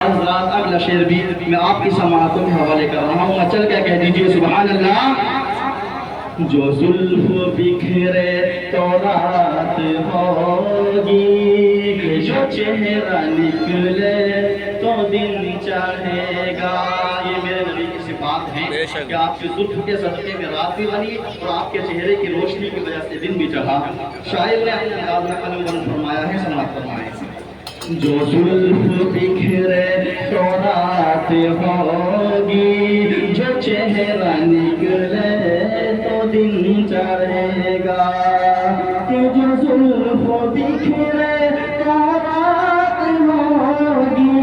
حضرات اگلا شعر بھی میں آپ کی سماعتوں میں حوالے کر رہا ہوں، چل کے کہہ دیجئے سبحان اللہ۔ جو زلف بکھرے تو رات ہوگی، جو چہرہ نکلے تو دن چڑھے گا۔ یہ میرے نبی کی صفات ہیں کہ آپ کی زلف کے صدقے میں رات بھی بنی اور آپ کے چہرے کی روشنی کی وجہ سے دن بھی چڑھا۔ شاعر نے اپنے انداز میں قلم بند فرمایا ہے، سماعت فرمائے۔ جو زلف بکھرے تو رات ہوگی، جو چہرہ نکلے تو دن چڑھے گا۔ کہ جو زلف بکھرے تو رات ہوگی،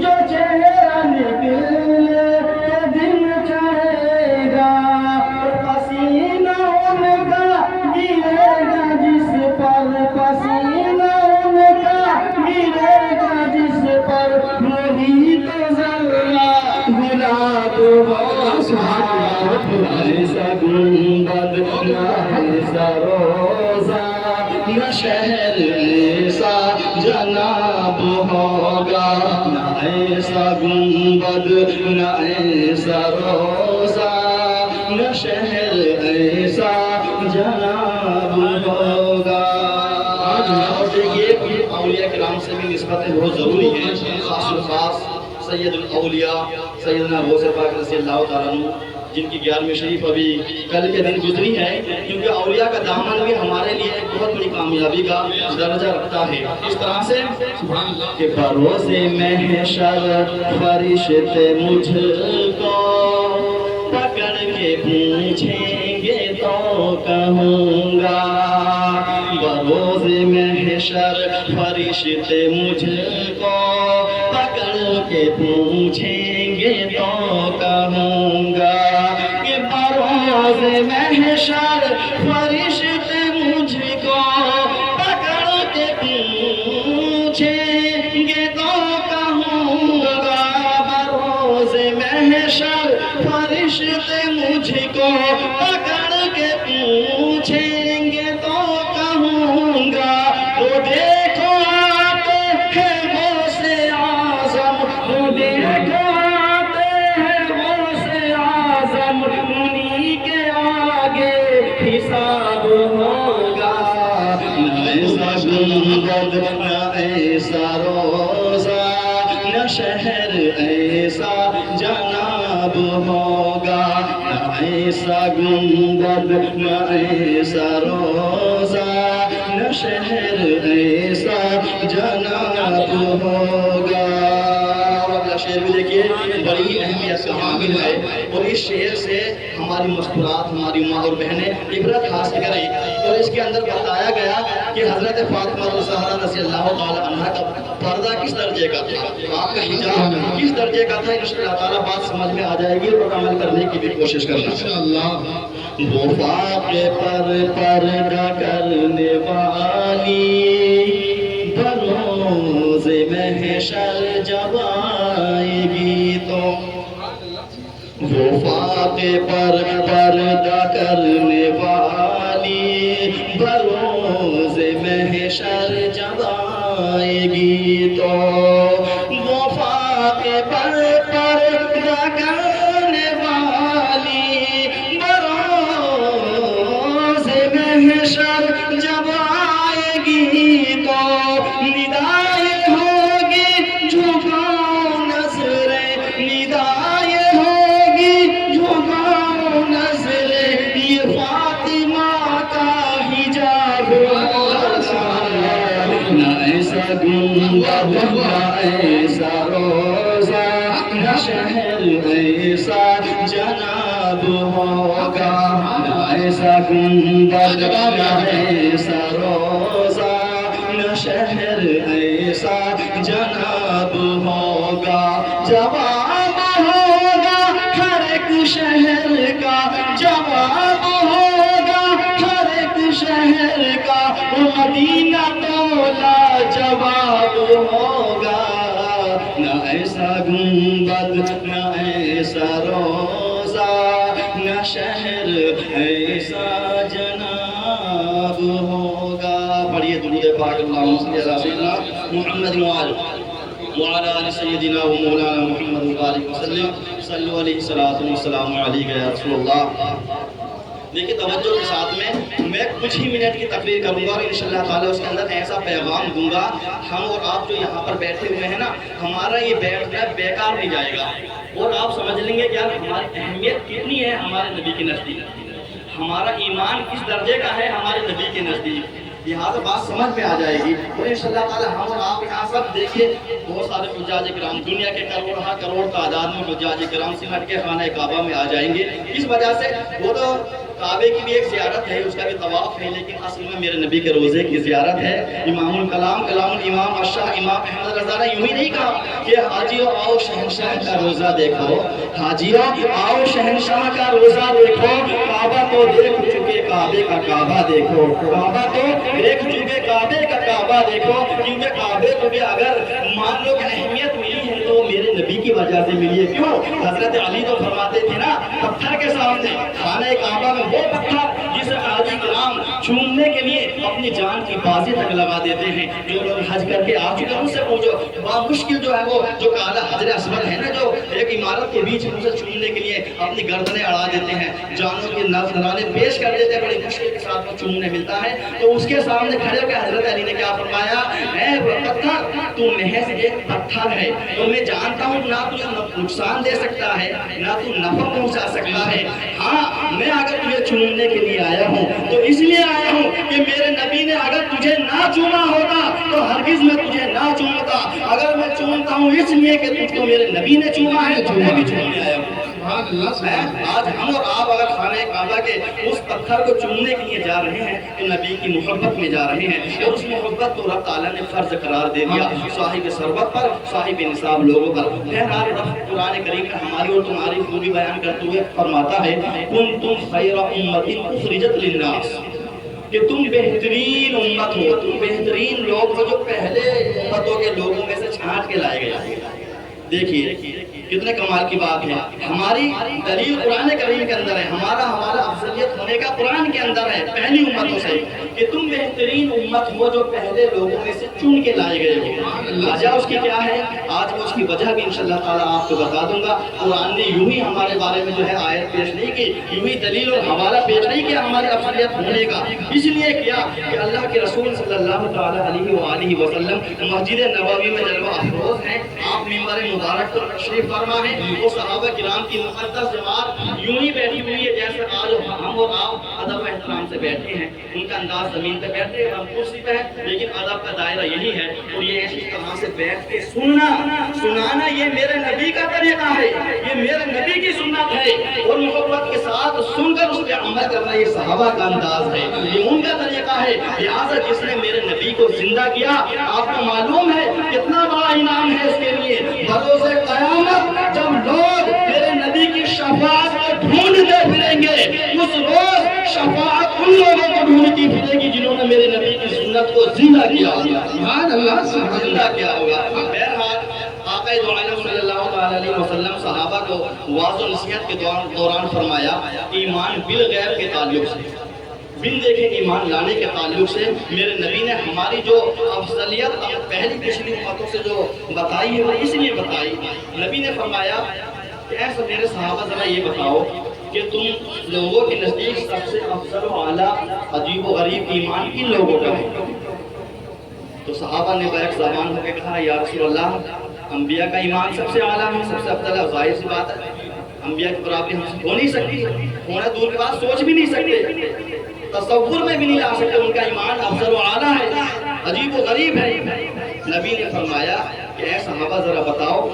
جو چہرہ نکلے تو دن چڑھے گا۔ پسینہ ان کا گرے گا جس پر، پسینہ ان کا گرے گا جس پر، وہی تو ذرہ گلاب ہوگا۔ ایسا گنبد نہ ایسا روزہ، نہ شہر ایسا جناب ہوگا۔ نہ ایسا گنبد نہ ایسا روزہ، نہ شہر ایسا جناب ہوگا۔ اور دیکھیے کہ اولیاء کرام سے بھی نسبتیں بہت ضروری ہیں، خاص و خاص سید الاولیاء سیدنا غوث پاک رضی اللہ تعالیٰ عنہ، جن کی 11ویں شریف ابھی کل کے دن گزری ہے، کیونکہ اولیاء کا دامن بھی ہمارے لیے ایک بہت بڑی کامیابی کا درجہ رکھتا ہے۔ اس طرح سے کہ بروز محشر فرشتے مجھ کو پکڑ کے پوچھیں گے تو کہوں گا، بروز محشر فرشتے مجھ کو پکڑ کے پوچھیں گے تو کہوں گا، کہ بروز محشر فرشتے مجھ کو پکڑ کے پوچھیں گے تو کہوں گا، بروز محشر فرشتے مجھ کو پکڑ کے پوچھیں گے تو کہوں گا، تو دیکھو آتے ہیں غوث اعظم، تو دیکھو آتے ہیں غوث اعظم، انہی کے آگے حساب ہوگا۔ نہ ایسا گنبد نہ ایسا روزہ، نہ شہر ایسا جناب ہوگا۔ نہ ایسا گنبد نہ ایسا روزہ، نہ شہر ایسا جناب ہوگا۔ اگلا شعر بھی دیکھیے بڑی اہمیت کا حامل ہے، اور اس شعر سے ہماری مسکرات، ہماری ماں اور بہنیں عبرت حاصل کریں۔ اور اس کے اندر بتایا گیا کہ حضرت فاطمہ الزہرا رضی اللہ تعالیٰ عنہ کا پردہ کس درجے کا تھا، آپ کا حجاب کس درجے کا تھا، انشاءاللہ تعالیٰ بات سمجھ میں آ جائے گی اور عمل کرنے کی بھی کوشش کرنا انشاءاللہ۔ وہ فاقے پر پردہ کرنے والی، بروز محشر جب آئے گی تو، وہ فاقے پر پردہ کرنے والی، بروز محشر جب آئے گی تو، وہ فاقے پر پردہ کرنے والی، بروز محشر جب آئے گی تو، ندائے ہوگی جھکاؤ نظریں، ندائے ہوگی جھکاؤ نظریں، یہ فاطمہ کا حجاب ہوگا۔ نہ ایسا گنبد نہ ایسا روزہ، نہ شہر ایسا جناب ہوگا۔ نہ ایسا گنبد نہ ایسا روزہ، نہ شہر ایسا جناب ہوگا۔ جواب ہوگا ہر ایک شہر کا، جواب ہوگا ہر ایک شہر کا، مدینہ تو لاجواب ہوگا۔ نہ ایسا گنبد نہ ایسا روزہ، نہ شہر ایسا جناب ہوگا۔ پڑھیے درود پاک اللہم صلی علی سیدنا محمد وآلہ۔ وعلى آل سيدنا ومولانا محمد وآلہ وسلم صلو علیہ السلام علیکم یا رسول اللہ۔ دیکھیں توجہ کے ساتھ میں کچھ ہی منٹ کی تقریر کروں گا اور انشاءاللہ تعالیٰ اس کے اندر ایسا پیغام دوں گا، ہم اور آپ جو یہاں پر بیٹھے ہوئے ہیں نا، ہمارا یہ بیٹھنا بیکار نہیں جائے گا، اور آپ سمجھ لیں گے کہ یار ہماری اہمیت کتنی ہے ہمارے نبی کے نزدیک، ہمارا ایمان کس درجے کا ہے ہمارے نبی کے نزدیک، لہٰذا بات سمجھ میں آ جائے گی۔ اور انشاءاللہ تعالیٰ ہم اور آپ یہاں سب دیکھیے بہت سارے حجاج کرام، دنیا کے کروڑ تعداد میں حجاج کرام سمٹ کے خانہ کعبہ میں آ جائیں گے۔ اس وجہ سے وہ تو کعبے کی بھی ایک زیارت ہے، اس کا بھی طواف ہے، لیکن اصل میں میرے نبی کے روزے کی زیارت ہے۔ امام الکلام کلام الامام الشاہ امام احمد رضا نے یوں ہی نہیں کہا کہ حاجیو آؤ شہنشاہ کا روزہ دیکھو، حاجیو آؤ شہنشاہ کا روزہ دیکھو، کعبہ تو دیکھ چکے کعبے کا کعبہ دیکھو، کعبہ تو دیکھ چکے کعبے کا کعبہ دیکھو، کیونکہ کعبے کو بھی اگر مان لو کہ اہمیت ملی ہے تو میرے نبی کی وجہ سے ملی ہے۔ کیوں؟ حضرت علی تو فرماتے تھے نا، پتھر کے سامنے خانہ کعبہ میں وہ پتھر جسے حاجی کرام چومنے کے لیے اپنی جان کی بازی تک لگا دیتے ہیں، جو لوگ حج کر کے آ چکے ہیں ان سے پوچھو، بہت مشکل جو ہے وہ جو کالا حجر اسود ہے نا، جو ایک عمارت کے بیچ میں اسے چومنے کے لیے اپنی گردنیں اڑا دیتے ہیں، جانوں کے نذرانے پیش کر دیتے ہیں، بڑی مشکل کے ساتھ وہ چومنے ملتا ہے، تو اس کے سامنے کھڑے ہو کے حضرت علی نے کیا فرمایا، اے پتھر تو محض ایک پتھر ہے، تو میں جانتا ہوں نہ تجھے نقصان دے سکتا ہے نہ تو نفع پہنچا سکتا ہے، ہاں میں اگر تجھے چومنے کے لیے آیا ہوں تو اس لیے آیا ہوں کہ میرے نبی نے اگر تجھے نہ چوما ہوتا تو ہرگز میں تجھے نہ چومتا، اگر میں چومتا ہوں اس لیے کہ تجھ کو میرے نبی نے چوما ہے تو میں بھی چومنے آیا ہوں۔ آج ہم اور آپ اگر خانہ کعبہ کے اس پتھر کو چومنے کے لیے جا رہے ہیں تو نبی کی محبت میں جا رہے ہیں، اور اس محبت کو رب تعالیٰ نے فرض قرار دے دیا صاحب ثروت پر، صاحب نصاب لوگوں پر۔ بہرحال رب قرآن کریم میں ہماری اور تمہاری خوبی بیان کرتے ہوئے فرماتا ہے کنتم خیر امۃ اخرجت للناس، کہ تم بہترین امت ہو، تم بہترین لوگ ہو جو پہلے امتوں کے لوگوں میں سے چھانٹ کے لائے گئے۔ دیکھیے کتنے کمال کی بات ہے، ہماری دلیل قرآن کریم کے اندر ہے، ہمارا افضلیت ہونے کا قرآن کے اندر ہے پہلی امتوں سے، کہ تم بہترین امت ہو جو پہلے لوگوں میں سے چن کے لائے گئے ہو۔ وجہ اس کی کیا ہے؟ آج میں اس کی وجہ بھی انشاءاللہ تعالیٰ آپ کو بتا دوں گا۔ قرآن نے یوں ہی ہمارے بارے میں جو ہے آیت پیش نہیں کی، یوں ہی دلیل اور حوالہ پیش نہیں کیا ہماری افضلیت ہونے کا، اس لیے کیا کہ اللہ کے رسول صلی اللہ تعالیٰ علیہ وآلہ وسلم مسجد نبوی میں جلوہ افروز ہیں، آپ ممبر مبارک پر تشریف فرما ہے، وہ صحابہ کرام کی مقدس جماعت یوں ہی بیٹھی ہوئی ہے جیسے آج ہم اور آپ ادب و احترام سے بیٹھے ہیں، ان کا انداز زمین پہ بیٹھے ہیں، ہم کرسی پہ ہیں، لیکن ادب کا دائرہ یہی ہے، اور یہ ایسی طرح سے بیٹھ کے سنانا یہ میرے نبی کا طریقہ ہے، یہ میرے نبی کی سنت ہے، اور محبت کے ساتھ سن کر اس پہ عمل کرنا یہ صحابہ کا انداز ہے، یہ ان کا طریقہ ہے۔ لہٰذا جس نے میرے نبی کو زندہ کیا، آپ کو معلوم ہے کتنا بڑا انعام ہے اس کے لیے، بروز قیامت جب لوگ میرے نبی کی شفاعت کو ڈھونڈتے پھریں گے، اس روز شفاعت ان لوگوں کو ڈھونڈتی پھرے گی جنہوں نے میرے نبی کی سنت کو زندہ کیا ہوگا، سبحان اللہ، زندہ کیا ہوگا۔ بہرحال آقا دو عالم صلی اللہ علیہ وسلم صحابہ کو واعظ و نصیحت کے دوران فرمایا ایمان بالغیب کے تعلق سے، بن دیکھے ایمان لانے کے تعلق سے میرے نبی نے ہماری جو افضلیت پہلی پچھلی امتوں سے جو بتائی ہے وہ اس لیے بتائی، نبی نے فرمایا کہ ایسا میرے صحابہ ذرا یہ بتاؤ کہ تم لوگوں کے نزدیک سب سے افضل و اعلیٰ عجیب و غریب ایمان کن لوگوں کا ہے؟ تو صحابہ نے بیک زبان ہو کے کہا یا رسول اللہ انبیاء کا ایمان سب سے اعلیٰ ہے، سب سے افضل ہے، ظاہر سی بات ہے، انبیاء کی برابری ہم سے ہو نہیں سکتی، ہونا دور کی بات سوچ بھی نہیں سکتے، تصور میں بھی نہیں لا سکتے، ان کا ایمان افضل و اعلیٰ ہے، عجیب و غریب ہے۔ نبی نے فرمایا کہ اے صحابہ ذرا بتاؤ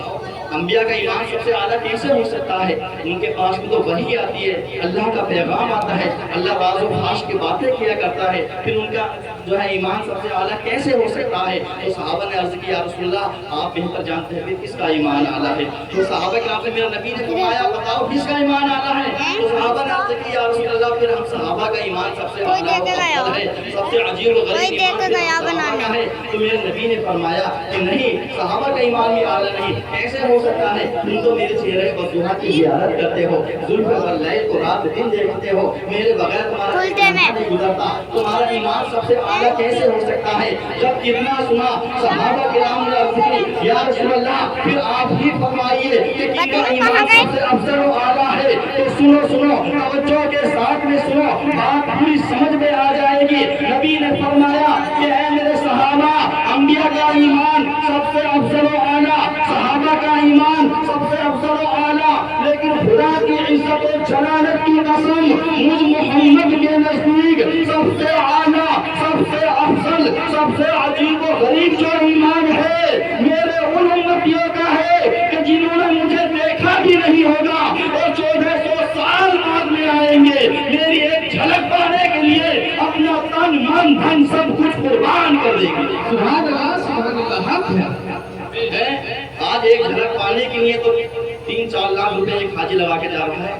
انبیاء کا ایمان سب سے اعلیٰ کیسے ہو سکتا ہے؟ ان کے پاس میں تو وحی آتی ہے، اللہ کا پیغام آتا ہے، اللہ راز و فاش کی باتیں کیا کرتا ہے، پھر ان کا جو ہے ایمان سب سے اعلیٰ کیسے ہو سکتا ہے؟ تو صحابہ نے عرض کیا یا رسول اللہ آپ بہتر جانتے ہیں کس کا ایمان اعلیٰ ہے؟ تو صحابہ کرام سے میرا نبی نے فرمایا بتاؤ کس کا ایمان اعلیٰ ہے؟ تو صحابہ نے عرض کیا یا رسول اللہ پھر ہم صحابہ کا ایمان سب سے اعلیٰ ہے، سب سے عجیب و غریب ایمان صحابہ کا ہے۔ تو میرے نبی نے فرمایا کہ نہیں، صحابہ کا ایمان بھی اعلیٰ نہیں، ایسے ہو سکتا ہے؟ تم تو میرے چہرے پر دعا کی زیارت کرتے ہو، زلف پر لیل کو رات دن دیکھتے ہو، میرے بغیر تمہارا نہیں گزرتا، تمہارا ایمان سب سے اعلیٰ کیسے ہو سکتا ہے؟ جب اتنا سنا صحابہ کرام نے عرض کی یا رسول اللہ پھر آپ ہی فرمائیے کہ کن کا ایمان سب سے افضل و اعلیٰ ہے؟ تو سنو توجہ کے ساتھ میں سنو، بات پوری سمجھ میں آ جائے گی۔ نبی نے فرمایا کہ اے میرے صحابہ، انبیاء کا ایمان سب سے افضل و اعلیٰ، صحابہ کا ایمان سب سے افضل و اعلیٰ، لیکن خدا کی عزت و جلالت کی قسم مجھ محمد کے نزدیک سب سے اعلیٰ، سب سے افضل، سب سے عجیب و غریب جو ایمان ہے میرے ان امتیوں کا ہے کہ جنہوں نے مجھے دیکھا بھی نہیں ہوگا اور 1400 سال بعد میں آئیں گے میری ایک جھلک پانے کے لیے اپنا تن من دھن سب کچھ قربان کر دیں گے۔ سبحان اللہ، سبحان اللہ، حق ہے۔ آج ایک جھلک پانے کے لیے تو 3-4 لاکھ روپے ایک حاجی لگا کے جا رہا ہے۔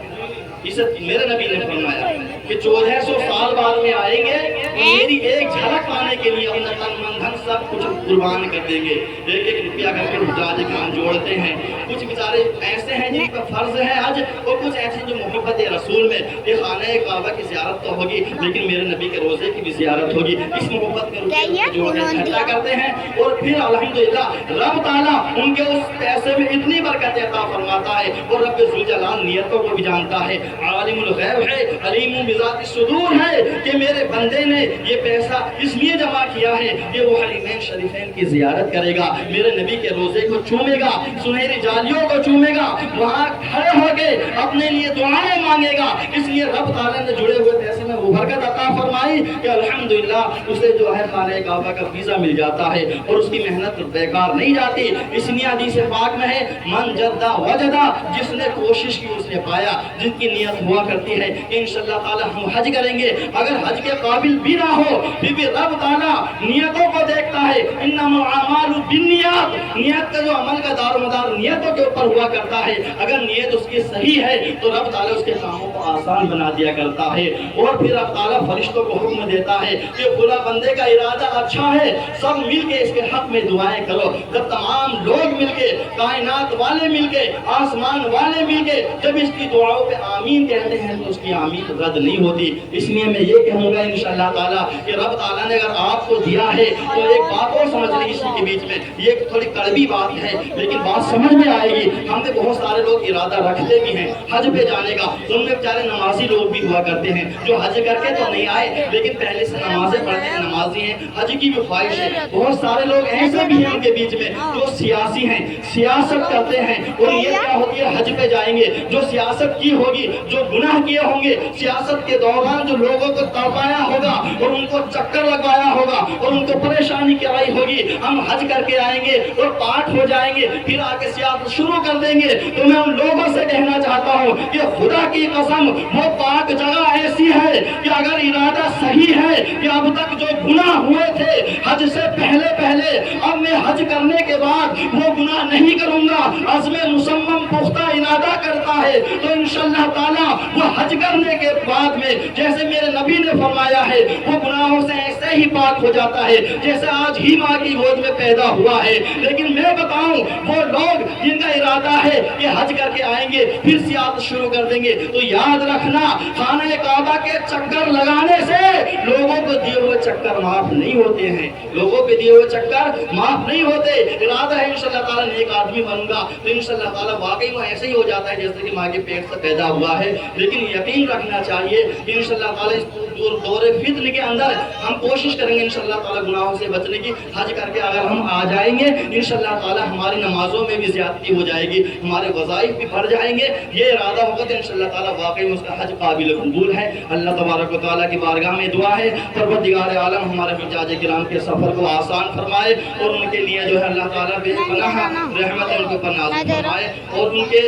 اسے میرے نبی نے فرمایا کہ 1400 سال بعد میں آئیں گے میری ایک جھلک پانے کے لیے اپنا تن من دھن سب کچھ قربان کر دیں گے، ایک ایک روپیہ کر کے حجاج کرام جوڑتے ہیں۔ کچھ بیچارے ایسے ہیں جن کا فرض ہے حج، اور کچھ ایسے جو محبت رسول میں یہ خانہ کعبہ کی زیارت تو ہوگی لیکن میرے نبی کے روزے کی بھی زیارت ہوگی، اس محبت میں روپے جوڑنے اکٹھا کرتے ہیں اور پھر الحمدللہ رب تعالیٰ ان کے اس پیسے میں اتنی برکت عطا فرماتا ہے اور رب ذوالجلال نیتوں کو بھی جانتا ہے، عالم الغیب ہے، علیم بذات الصدور ہے کہ میرے بندے نے یہ پیسہ اس لیے جمع کیا ہے کہ وہ حرمین شریفین کی زیارت کرے گا، میرے نبی کے روزے کو چومے گا، سنہری جالیوں کو چومے گا، وہاں کھڑے ہو کے اپنے لیے دعائیں مانگے گا، اس لیے رب تعالیٰ نے جڑے ہوئے پیسے میں وہ برکت عطا فرمائی کہ الحمدللہ اسے جو ہے خانہ کعبہ کا ویزا مل جاتا ہے اور اس کی محنت بیکار نہیں جاتی۔ اس لیے حدیث پاک میں ہے من جدہ وجدہ، جس نے کوشش کی اس نے پایا، جن کی نیت ہوا کرتی ہے کہ انشاءاللہ تعالی ہم حج کریں گے، اگر حج کے قابل بھی نہ ہو پھر بھی رب تعالیٰ نیتوں کو دیکھتا ہے، انما الاعمال بالنیات، نیت کا جو عمل کا دار و مدار نیتوں کے اوپر ہوا کرتا ہے، اگر نیت اس کی صحیح ہے تو رب تعالیٰ اس کے کاموں کو آسان بنا دیا کرتا ہے، اور پھر رب تعالیٰ فرشتوں کو حکم دیتا ہے کہ فلاں بندے کا ارادہ اچھا ہے، سب مل کے اس کے حق میں دعائیں کرو۔ جب تمام لوگ مل کے، کائنات والے مل کے، آسمان والے مل کے جب اس کی دعاؤں پہ آمین کہتے ہیں تو اس کی آمین رد نہیں ہوتی۔ اس لیے میں یہ کہوں گا انشاءاللہ تعالیٰ کہ رب تعالیٰ نے اگر آپ کو دیا ہے تو ایک بات اور سمجھ لیں، اسی کے بیچ میں یہ تھوڑی کڑوی بات ہے لیکن بات سمجھ میں آئے گی۔ ہم نے بہت سارے لوگ ارادہ رکھتے بھی ہیں حج پہ جانے کا، ان میں بیچارے نمازی لوگ بھی ہوا کرتے ہیں جو حج کر کے تو نہیں آئے لیکن پہلے سے نمازیں پڑھتے ہیں، نمازی ہیں، حج کی بھی خواہش ہے۔ بہت سارے لوگ ایسے بھی ہیں ان کے بیچ میں جو سیاسی ہیں، سیاست کرتے ہیں، اور یہ کیا ہوتی ہے حج پہ جائیں گے، جو سیاست کی ہوگی، جو گناہ کیے ہوں گے، سیاست کے دوران جو لوگوں کو تڑپایا ہوگا اور ان کو چکر لگوایا ہوگا اور ان کو پریشانی کرائی ہوگی، ہم حج کر کے آئیں گے اور پاک ہو جائیں گے پھر آ کے سیاست شروع کر دیں گے۔ تو میں ان لوگوں سے کہنا چاہتا ہوں کہ خدا کی قسم وہ پاک جگہ ایسی ہے کہ اگر ارادہ صحیح ہے کہ اب تک جو گناہ ہوئے تھے حج سے پہلے اب میں حج کرنے کے بعد وہ گناہ نہیں کروں گا، عزم مصمم پختہ ارادہ کرتا ہے تو انشاءاللہ تعالیٰ وہ حج کرنے کے بعد میں جیسے میرے نبی نے فرمایا ہے وہ گناہوں سے ایسے ہی پاک ہو جاتا ہے جیسے آج ہی ماں کی گود میں پیدا ہوا ہے۔ لیکن میں بتاؤں وہ لوگ جن کا ارادہ ہے کہ حج کر کے آئیں گے پھر سیاحت شروع کر دیں گے تو یاد رکھنا خانہ کعبہ کے چکر لگانے سے لوگوں کو دیے ہوئے چکر معاف نہیں ہوتے ہیں، لوگوں پہ دیے ہوئے چکر معاف نہیں ہوتے۔ ارادہ ہے انشاءاللہ تعالیٰ نیک آدمی بنوں گا تو انشاءاللہ تعالیٰ واقعی وہ ایسے ہی ہو جاتا ہے جیسے کہ ماں کے پیٹ سے پیدا ہوا ہے، لیکن یقین رکھنا چاہیے کہ انشاءاللہ تعالیٰ اس دور فتن کے اندر ہم کوشش کریں گے انشاءاللہ تعالیٰ گناہوں سے بچنے کی۔ حج کر کے اگر ہم آ جائیں گے انشاءاللہ تعالیٰ ہماری نمازوں میں بھی زیادتی ہو جائے گی، ہمارے وظائف بھی بڑھ جائیں گے، یہ ارادہ ہوگا تو انشاءاللہ تعالیٰ واقعی اس کا حج قابل قبول ہے۔ اللہ تبارک و تعالیٰ کی بارگاہ میں دعا ہے پروردگار عالم ہمارے حجاج کرام کے سفر کو آسان فرمائے اور ان کے لیے جو ہے اللہ تعالیٰ بے پناہ رحمت ان کو پر نازل فرمائے اور ان کے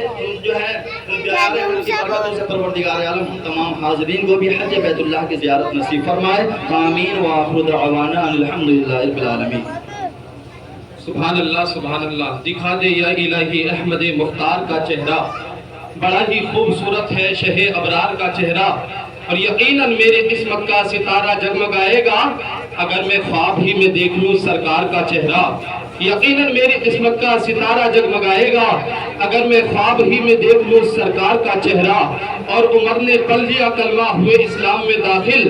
جو ہے ان کی برکتوں سے پروردگار عالم ہم تمام حاضرین کو بھی حج بیت اللہ کی زیارت نصیب فرمائے۔ آمین وآخر دعوانا الحمدللہ رب العالمین۔ سبحان اللہ، سبحان اللہ۔ دکھا دے یا الہی احمد مختار کا چہرہ، بڑا ہی خوبصورت ہے شہ ابرار کا چہرہ، اور یقیناً میرے قسمت کا ستارہ جگمگائے گا اگر میں خواب ہی میں دیکھ لوں سرکار کا چہرہ۔ یقیناً میری قسمت کا ستارہ جگمگائے گا اگر میں خواب ہی میں دیکھ لوں سرکار کا چہرہ، اور عمر نے پل لیا کلمہ ہوئے اسلام میں داخل،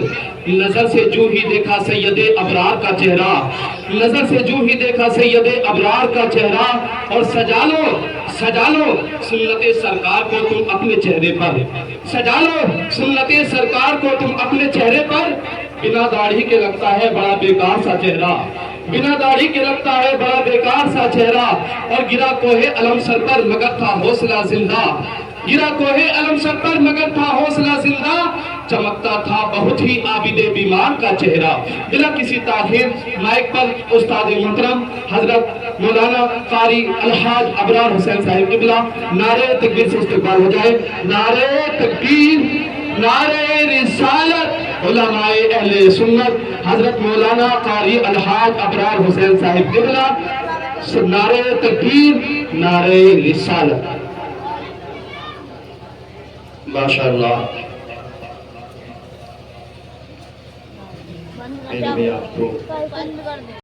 نظر سے جو ہی دیکھا سید ابرار کا چہرہ، نظر سے جو ہی دیکھا سید ابرار کا چہرہ، اور سجا لو سنت سرکار کو تم اپنے چہرے پر، سجا لو سنت سرکار کو تم اپنے چہرے پر، بنا داڑھی کے لگتا ہے بڑا بیکار سا چہرہ، بنا داڑھی کے لگتا ہے بڑا بیکار سا چہرہ، اور گرا کوہ علم سر پر مگر تھا حوصلہ زندہ، گرا کوہ علم سر پر مگر تھا حوصلہ زندہ، چمکتا تھا بہت ہی عابد بیمار کا چہرہ۔ بلا کسی تاخیر مائک پر استاد محترم حضرت مولانا قاری الحاج ابرار حسین صاحب قبلہ نعرہ تکبیر سے استقبال ہو جائے۔ نعرہ تکبیر، نعرہ رسالت، علماء اہل سنت حضرت مولانا قاری الحاج ابرار حسین صاحب قبلہ، نعرہ تکبیر، نعرہ رسالت۔ ماشاءاللہ بند میں نے بھی آپ کو کر دیں